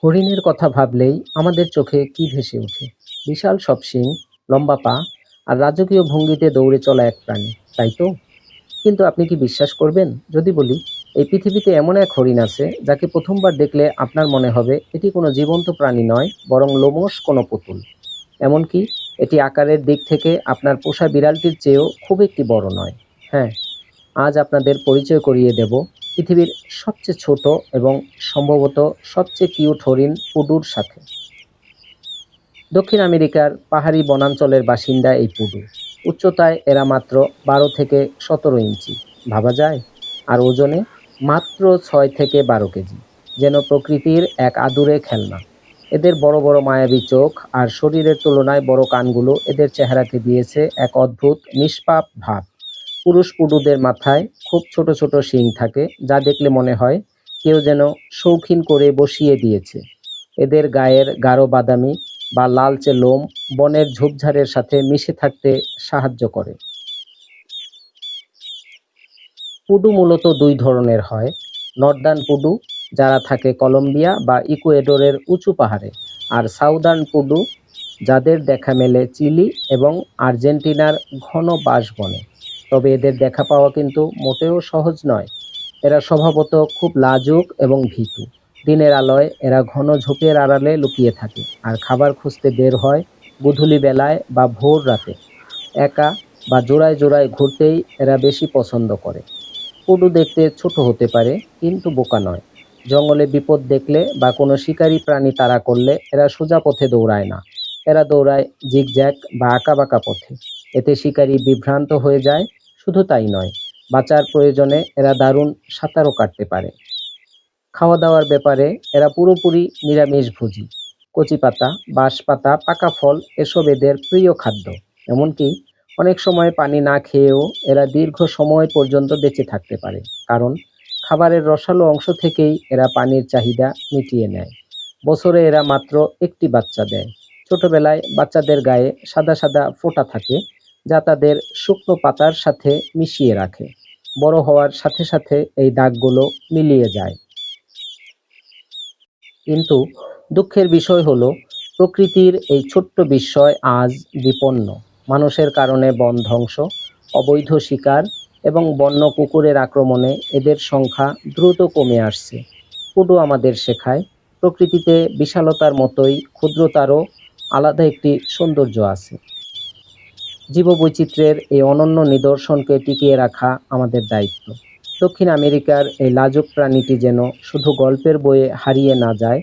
হরিণের কথা ভাবলেই আমাদের চোখে কি ভেসে ওঠে? বিশাল সব শিং, লম্বা পা আর রাজকীয় ভঙ্গিতে দৌড়ে চলা এক প্রাণী, তাই তো? কিন্তু আপনি কি বিশ্বাস করবেন যদি বলি এই পৃথিবীতে এমন এক হরিণ আছে যাকে প্রথমবার দেখলে আপনার মনে হবে এটি কোনো জীবন্ত প্রাণী নয়, বরং লোমশ কোনো পুতুল। এমনকি এটি আকারের দিক থেকে আপনার পোষা বিড়ালটির চেয়েও খুব একটি বড় নয়। হ্যাঁ, আজ আপনাদের পরিচয় করিয়ে দেব পৃথিবীর সবচেয়ে ছোট এবং সম্ভবত সবচেয়ে কিউট হরিণ পুডুর সাথে। দক্ষিণ আমেরিকার পাহাড়ি বনাঞ্চলের বাসিন্দা এই পুডু। উচ্চতায় এরা মাত্র 12 থেকে 17 ইঞ্চি, ভাবা যায়? আর ওজনে মাত্র 6 থেকে 12 কেজি। যেন প্রকৃতির এক আদুরে খেলনা। এদের বড় বড় মায়াবী চোখ আর শরীরের তুলনায় বড় কানগুলো এদের চেহারাকে দিয়েছে এক অদ্ভুত নিষ্পাপ ভাব। পুরুষ পুডুদের মাথায় খুব ছোট ছোট শিং থাকে, যা দেখলে মনে হয় কেউ যেন শৌখিন করে বসিয়ে দিয়েছে। এদের গায়ের গাঢ় বাদামি বা লালচে লোম বনের ঝোপঝাড়ের সাথে মিশে থাকতে সাহায্য করে। পুডু মূলত দুই ধরনের হয়: নর্দার্ন পুডু, যারা থাকে কলম্বিয়া বা ইকুয়েডরের উঁচু পাহাড়ে, আর সাউদার্ন পুডু, যাদের দেখা মেলে চিলি এবং আর্জেন্টিনার ঘন বাঁশবনে। তবে এদের দেখা পাওয়া কিন্তু মোটেও সহজ নয়। এরা স্বভাবত খুব লাজুক এবং ভীতু। দিনের আলোয় এরা ঘন ঝোপের আড়ালে লুকিয়ে থাকে আর খাবার খুঁজতে বের হয় গোধূলি বেলায় বা ভোর রাতে। একা বা জোড়ায় জোড়ায় ঘুরতেই এরা বেশি পছন্দ করে। পুডু দেখতে ছোট হতে পারে, কিন্তু বোকা নয়। জঙ্গলে বিপদ দেখলে বা কোনো শিকারী প্রাণী তাড়া করলে এরা সোজা পথে দৌড়ায় না। এরা দৌড়ায় জিগজ্যাগ বা আঁকাবাঁকা পথে। এতে শিকারী বিভ্রান্ত হয়ে যায়। শুধু তাই নয়, বাঁচার প্রয়োজনে এরা দারুণ সাঁতারও কাটতে পারে। খাওয়া দাওয়ার ব্যাপারে এরা পুরোপুরি নিরামিষভোজী। কচি পাতা, বাঁশ পাতা, পাকা ফল এসব এদের প্রিয় খাদ্য। এমনকি অনেক সময় পানি না খেয়েও এরা দীর্ঘ সময় পর্যন্ত বেঁচে থাকতে পারে, কারণ খাবারের রসালো অংশ থেকেই এরা পানির চাহিদা মিটিয়ে নেয়। বছরে এরা মাত্র একটি বাচ্চা দেয়। ছোটবেলায় বাচ্চাদের গায়ে সাদা সাদা ফোঁটা থাকে, যা তাদের শুকনো পাতার সাথে মিশিয়ে রাখে। বড় হওয়ার সাথে সাথে এই দাগগুলো মিলিয়ে যায়। কিন্তু দুঃখের বিষয় হলো, প্রকৃতির এই ছোট্ট বিস্ময় আজ বিপন্ন। মানুষের কারণে বন ধ্বংস, অবৈধ শিকার এবং বন্য কুকুরের আক্রমণে এদের সংখ্যা দ্রুত কমে আসছে। পুডু আমাদের শেখায় প্রকৃতিতে বিশালতার মতোই ক্ষুদ্রতারও আলাদা একটি সৌন্দর্য আছে। জীববৈচিত্র্যের এই অনন্য নিদর্শনকে টিকিয়ে রাখা আমাদের দায়িত্ব। দক্ষিণ আমেরিকার এই লাজুক প্রাণীটি যেন শুধু গল্পের বইয়ে হারিয়ে না যায়,